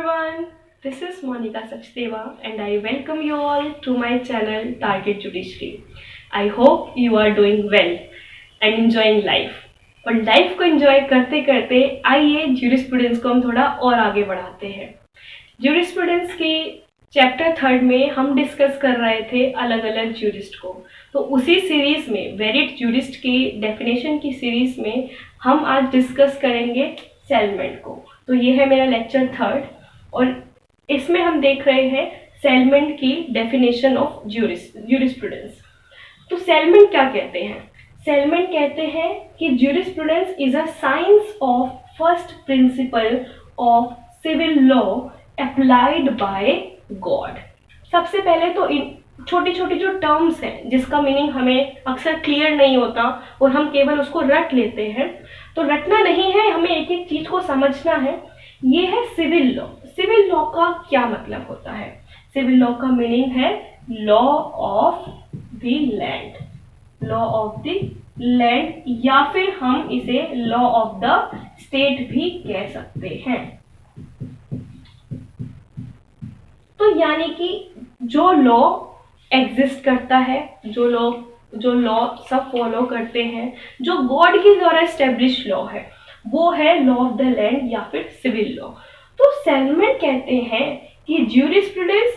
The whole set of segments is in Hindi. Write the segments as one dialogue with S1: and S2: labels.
S1: everyone, this is Monica Sachdeva and I welcome you all to my channel Target Judiciary. I hope you are doing well and enjoying life. और लाइफ को एंजॉय करते करते आइए ज्यूरिस्प्रूडेंस को हम थोड़ा और आगे बढ़ाते हैं। ज्यूरिस्प्रूडेंस की चैप्टर 3 में हम डिस्कस कर रहे थे अलग अलग ज्यूरिस्ट को, तो उसी सीरीज में वेरिड ज्यूरिस्ट की डेफिनेशन की सीरीज में हम आज डिस्कस करेंगे सेलमेंट को। तो ये है मेरा लेक्चर 3 और इसमें हम देख रहे हैं सेलमेंट की डेफिनेशन ऑफ ज्यूरिस्प्रूडेंस। तो सेलमेंट क्या कहते हैं? सेलमेंट कहते हैं कि jurisprudence is a science of first principle of civil law applied by God. सबसे पहले तो इन छोटी छोटी जो टर्म्स हैं जिसका मीनिंग हमें अक्सर क्लियर नहीं होता और हम केवल उसको रट लेते हैं, तो रटना नहीं है, हमें एक एक चीज को समझना है। ये है सिविल लॉ। सिविल लॉ का क्या मतलब होता है? सिविल लॉ का मीनिंग है law of the land, law of the land, या फिर हम इसे लॉ ऑफ द स्टेट भी कह सकते हैं। तो यानी कि जो लॉ एग्जिस्ट करता है, जो लॉ सब फॉलो करते हैं, जो गॉड के द्वारा एस्टेब्लिश लॉ है, वो है लॉ ऑफ द लैंड या फिर सिविल लॉ। तो सेलमेंट कहते हैं कि ज्यूरिस्प्रूडेंस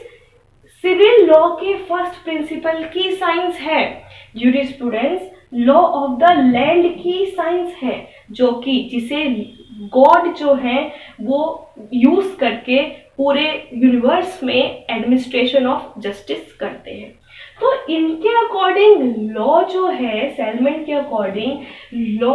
S1: सिविल लॉ के फर्स्ट प्रिंसिपल की साइंस है। Jurisprudence law of the land की साइंस है, जो कि जिसे गॉड जो है वो यूज करके पूरे यूनिवर्स में एडमिनिस्ट्रेशन ऑफ जस्टिस करते हैं। तो इनके अकॉर्डिंग लॉ जो है, सेलमेंट के अकॉर्डिंग लॉ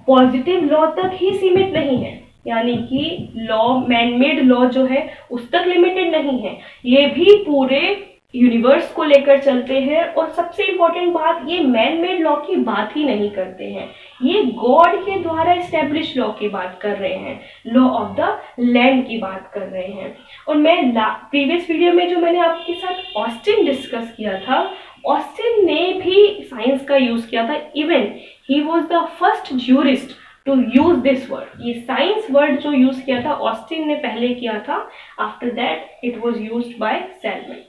S1: पॉजिटिव लॉ तक ही सीमित नहीं है, यानी कि लॉ मैनमेड लॉ जो है उस तक लिमिटेड नहीं है, ये भी पूरे यूनिवर्स को लेकर चलते हैं। और सबसे इंपॉर्टेंट बात, ये मैन मेड लॉ की बात ही नहीं करते हैं, ये गॉड के द्वारा एस्टेब्लिश लॉ की बात कर रहे हैं, लॉ ऑफ द लैंड की बात कर रहे हैं। और मैं प्रीवियस वीडियो में जो मैंने आपके साथ ऑस्टिन डिस्कस किया था, ऑस्टिन ने भी साइंस का यूज किया था। Even he was the first jurist to use this word. ये साइंस वर्ड जो यूज किया था ऑस्टिन ने पहले किया था, after that it was used by Salmond.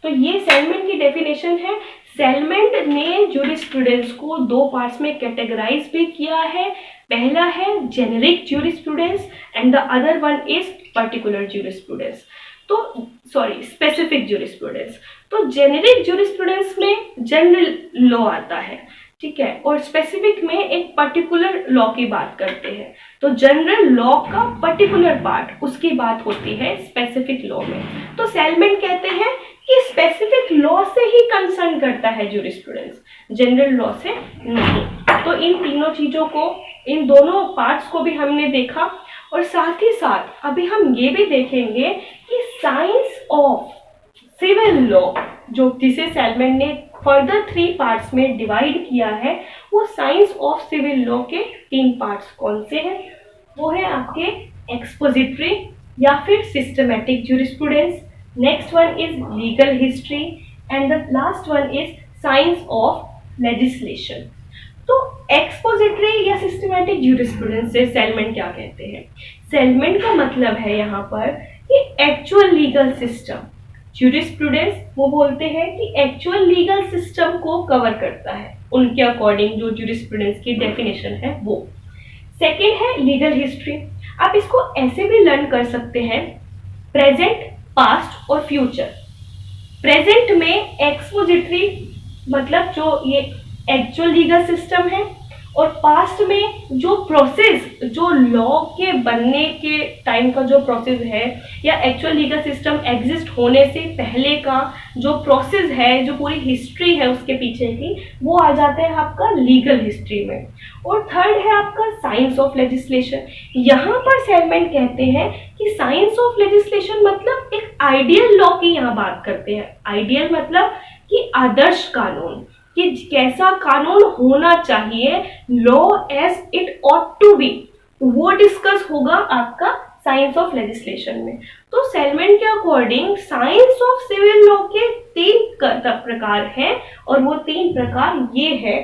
S1: तो ये सेलमेंट की डेफिनेशन है। सेलमेंट ने ज्यूरिस्प्रूडेंस को दो पार्ट्स में कैटेगराइज भी किया है। पहला है generic jurisprudence and the other one is particular jurisprudence, तो सॉरी स्पेसिफिक ज्यूरिस्प्रूडेंस। तो जेनेरिक ज्यूरिस्प्रूडेंस में जनरल लॉ आता है, ठीक है, और स्पेसिफिक में एक पर्टिकुलर लॉ की बात करते हैं। तो जनरल लॉ का पर्टिकुलर पार्ट, उसकी बात होती है स्पेसिफिक लॉ में। तो सेलमेंट कहते हैं कि स्पेसिफिक लॉ से ही कंसर्न करता है ज्यूरिस्प्रूडेंस, जनरल लॉ से नहीं। तो इन तीनों चीजों को, इन दोनों पार्ट्स को भी हमने देखा, और साथ ही साथ अभी हम ये भी देखेंगे कि साइंस ऑफ सिविल लॉ, जो जिसे सेलमेंट ने फर्दर 3 पार्ट्स में डिवाइड किया है, वो साइंस ऑफ सिविल लॉ के 3 पार्ट्स कौन से हैं? वो है आपके एक्सपोजिटरी या फिर systematic jurisprudence, next one is legal history and the last one is science of legislation. तो एक्सपोजिटरी या सिस्टमैटिक ज्यूरिस्प्रूडेंस से सेलमेंट क्या कहते हैं? सेलमेंट का मतलब है यहाँ पर कि एक्चुअल लीगल सिस्टम। ज्यूरिस्प्रूडेंस वो बोलते हैं कि एक्चुअल लीगल सिस्टम को कवर करता है, उनके अकॉर्डिंग जो ज्यूरिस्प्रूडेंस की डेफिनेशन है वो। सेकेंड है लीगल हिस्ट्री। आप इसको ऐसे भी लर्न कर सकते हैं, प्रेजेंट, पास्ट और फ्यूचर। प्रेजेंट में एक्सपोजिटरी मतलब जो ये एक्चुअल लीगल सिस्टम है, और पास्ट में जो प्रोसेस, जो लॉ के बनने के टाइम का जो प्रोसेस है, या एक्चुअल लीगल सिस्टम एग्जिस्ट होने से पहले का जो प्रोसेस है, जो पूरी हिस्ट्री है उसके पीछे की, वो आ जाता है आपका लीगल हिस्ट्री में। और थर्ड है आपका साइंस ऑफ लेजिस्लेशन। यहाँ पर सेलमेंट कहते हैं कि साइंस ऑफ लेजिस्लेशन मतलब एक आइडियल लॉ की यहाँ बात करते हैं। आइडियल मतलब कि आदर्श कानून, कि कैसा कानून होना चाहिए, law as it ought to be, वो डिस्कस होगा आपका साइंस ऑफ लेजिस्लेशन में। तो सेलमेंट के according science of civil law के 3 प्रकार हैं, और वो 3 प्रकार ये है।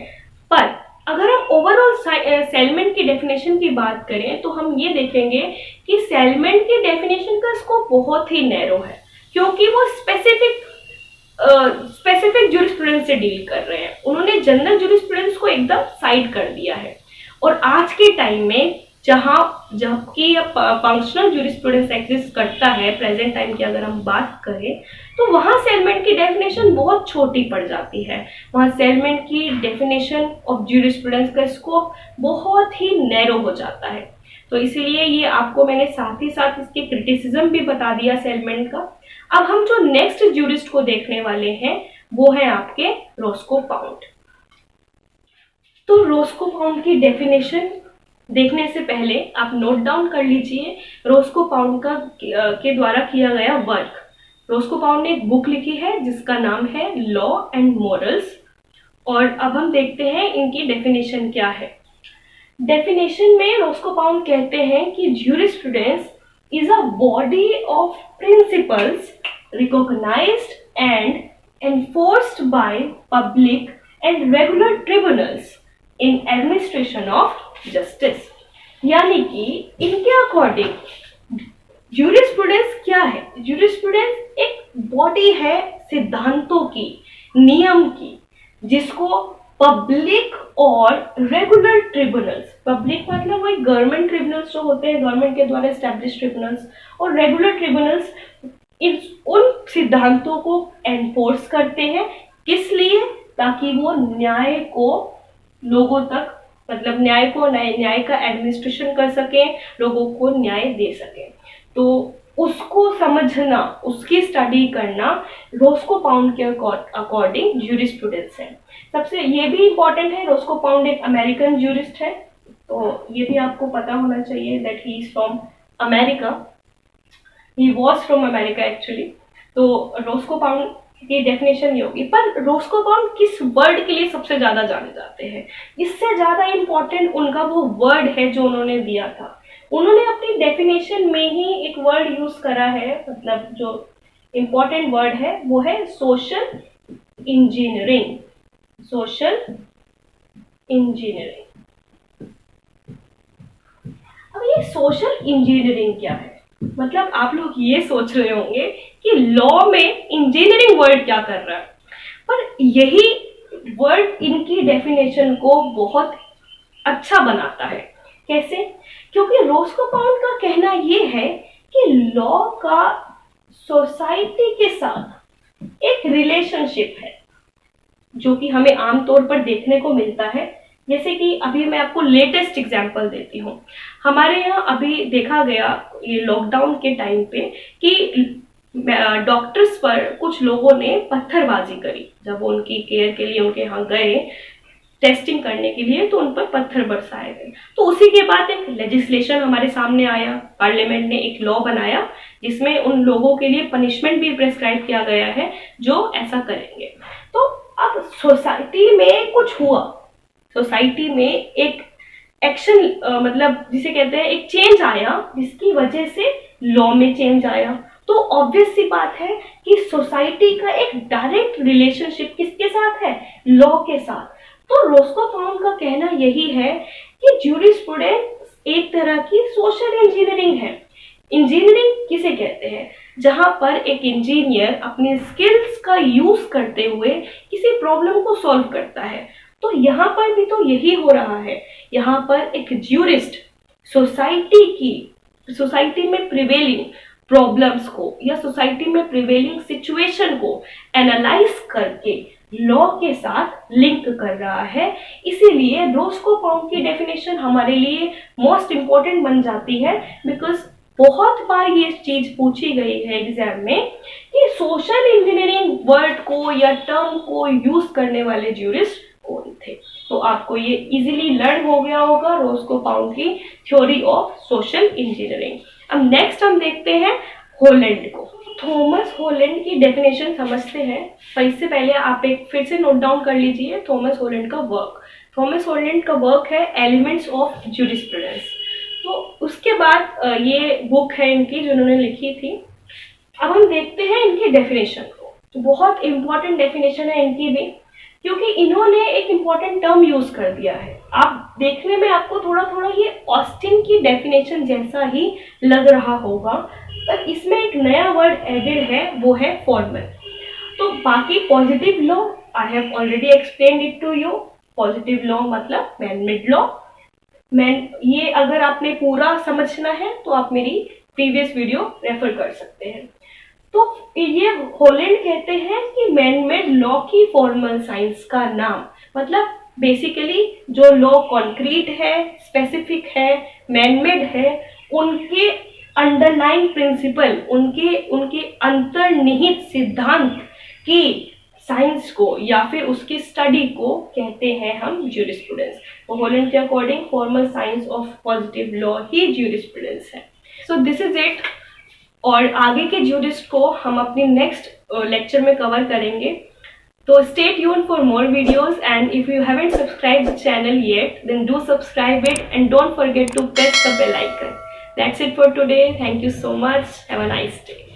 S1: पर अगर हम ओवरऑल सेलमेंट की डेफिनेशन की बात करें तो हम ये देखेंगे कि सेलमेंट की डेफिनेशन का स्कोप वो बहुत ही नैरो है, क्योंकि वो स्पेसिफिक ज्यूरिस्प्रूडेंस से डील कर रहे हैं। उन्होंने जनरल ज्यूरिस्प्रूडेंस को एकदम साइड कर दिया है। और आज के टाइम में जबकि फंक्शनल ज्यूरिस्प्रूडेंस एग्जिस्ट करता है, प्रेजेंट टाइम की अगर हम बात करें, तो वहां सेलमेंट की डेफिनेशन बहुत छोटी पड़ जाती है। वहां सेलमेंट की डेफिनेशन ऑफ ज्यूरिस्प्रूडेंस का स्कोप बहुत ही नैरो हो जाता है। तो इसीलिए ये आपको मैंने साथ ही साथ इसके क्रिटिसिज्म भी बता दिया सेलमेंट का। अब हम जो नेक्स्ट ज्यूरिस्ट को देखने वाले हैं वो है आपके रोस्को पाउंड। तो रोस्को पाउंड की डेफिनेशन देखने से पहले आप नोट डाउन कर लीजिए रोस्को पाउंड का के द्वारा किया गया वर्क। रोस्को पाउंड ने एक बुक लिखी है जिसका नाम है लॉ एंड मॉरल्स। और अब हम देखते हैं इनकी डेफिनेशन क्या है। डेफिनेशन में रोस्को पाउंड कहते हैं कि jurisprudence is a body of principles recognized and enforced by public and regular tribunals in administration of justice. यानी कि इनके अकॉर्डिंग ज्यूरिस्प्रूडेंस क्या है? ज्यूरिस्प्रूडेंस एक बॉडी है सिद्धांतों की, नियम की, जिसको पब्लिक और रेगुलर ट्रिब्यूनल्स, पब्लिक मतलब वही गवर्नमेंट ट्रिब्यूनल्स जो होते हैं, गवर्नमेंट के द्वारा एस्टैब्लिश ट्रिब्यूनल्स, और रेगुलर ट्रिब्यूनल्स उन सिद्धांतों को एनफोर्स करते हैं। किस लिए? ताकि वो न्याय को लोगों तक, मतलब न्याय का एडमिनिस्ट्रेशन कर सके, लोगों को न्याय दे सके। तो उसको समझना, उसकी स्टडी करना रोस्को पाउंड के अकॉर्डिंग ज्यूरिस्प्रूडेंस है। सबसे ये भी इंपॉर्टेंट है, रोस्को पाउंड एक अमेरिकन ज्यूरिस्ट है, तो ये भी आपको पता होना चाहिए that he is from America, he was from America actually. तो रोस्को पाउंड की डेफिनेशन ये होगी। पर रोस्को पाउंड किस वर्ड के लिए सबसे ज्यादा जाने जाते हैं? इससे ज्यादा इंपॉर्टेंट उनका वो वर्ड है जो उन्होंने दिया था। उन्होंने अपनी डेफिनेशन में ही एक वर्ड यूज करा है, मतलब जो इंपॉर्टेंट वर्ड है वो है सोशल इंजीनियरिंग। Social engineering. अब ये सोशल इंजीनियरिंग क्या है? मतलब आप लोग ये सोच रहे होंगे कि लॉ में इंजीनियरिंग वर्ड क्या कर रहा है, पर यही वर्ड इनकी डेफिनेशन को बहुत अच्छा बनाता है। कैसे? क्योंकि रोस्को पाउंड का कहना ये है कि लॉ का सोसाइटी के साथ एक रिलेशनशिप है जो कि हमें आमतौर पर देखने को मिलता है। जैसे कि अभी मैं आपको लेटेस्ट एग्जांपल देती हूँ। हमारे यहाँ अभी देखा गया ये लॉकडाउन के टाइम पे कि डॉक्टर्स पर कुछ लोगों ने पत्थरबाजी करी। जब वो उनकी केयर के लिए उनके यहाँ गए टेस्टिंग करने के लिए, तो उन पर पत्थर बरसाए गए। तो उसी के बाद एक लेजिस्लेशन हमारे सामने आया, पार्लियामेंट ने एक लॉ बनाया जिसमें उन लोगों के लिए पनिशमेंट भी प्रेस्क्राइब किया गया है जो ऐसा करेंगे। तो अब सोसाइटी में कुछ हुआ, सोसाइटी में एक एक्शन, मतलब जिसे कहते हैं एक चेंज आया, जिसकी वजह से लॉ में चेंज आया। तो ऑब्वियस सी बात है कि सोसाइटी का एक डायरेक्ट रिलेशनशिप किसके साथ है? लॉ के साथ। तो रोस्को पाउंड का कहना यही है कि ज्यूरिस्प्रूडेंस एक तरह की सोशल इंजीनियरिंग है। इंजीनियरिंग किसे कहते हैं? जहां पर एक इंजीनियर अपनी स्किल्स का यूज करते हुए किसी प्रॉब्लम को सॉल्व करता है। तो यहाँ पर भी तो यही हो रहा है। यहाँ पर एक ज्यूरिस्ट सोसाइटी में प्रिवेलिंग प्रॉब्लम्स को या सोसाइटी में प्रिवेलिंग सिचुएशन को एनालाइज करके लॉ के साथ लिंक कर रहा है। इसीलिए रोस्को पाउंड की डेफिनेशन हमारे लिए मोस्ट इंपॉर्टेंट बन जाती है, बिकॉज बहुत बार ये चीज पूछी गई है एग्जाम में कि सोशल इंजीनियरिंग वर्ड को या टर्म को यूज करने वाले ज्यूरिस्ट कौन थे। तो आपको ये इजीली लर्न हो गया होगा रोस्को पाउंड की थ्योरी ऑफ सोशल इंजीनियरिंग। अब नेक्स्ट हम देखते हैं हॉलैंड को। थॉमस हॉलैंड की डेफिनेशन समझते हैं, पर इससे पहले आप एक फिर से नोट डाउन कर लीजिए थॉमस हॉलैंड का वर्क। थॉमस हॉलैंड का वर्क है एलिमेंट्स ऑफ ज्यूरिस्प्रूडेंस। तो उसके बाद ये बुक है इनकी जो उन्होंने लिखी थी। अब हम देखते हैं इनकी डेफिनेशन को। तो बहुत इंपॉर्टेंट डेफिनेशन है इनकी भी, क्योंकि इन्होंने एक इम्पॉर्टेंट टर्म यूज कर दिया है। आप देखने में आपको थोड़ा थोड़ा ये ऑस्टिन की डेफिनेशन जैसा ही लग रहा होगा, पर इसमें एक नया वर्ड एडेड है, वो है फॉर्मल। तो बाकी positive law I have already explained it to you. Positive law मतलब मैन मेड लॉ। ये अगर आपने पूरा समझना है तो आप मेरी प्रीवियस वीडियो रेफर कर सकते हैं। तो ये हॉलैंड कहते हैं कि मैन मेड लॉ की फॉर्मल साइंस का नाम, मतलब बेसिकली जो लॉ कॉन्क्रीट है, स्पेसिफिक है, मैन मेड है, उनके अंडरलाइन प्रिंसिपल, उनके अंतर्निहित सिद्धांत की साइंस को या फिर उसकी स्टडी को कहते हैं हम ज्यूरिस्प्रूडेंस। तो हॉलैंड के according formal science of positive law ही ज्यूरिस्प्रूडेंस है। So this is it. और आगे के ज्यूरिस्ट को हम अपनी नेक्स्ट लेक्चर में कवर करेंगे। तो stay tuned for more videos, and if you haven't subscribed the channel yet, then do subscribe it and don't forget to press the bell icon. That's it for today. Thank you so much. Have a nice day.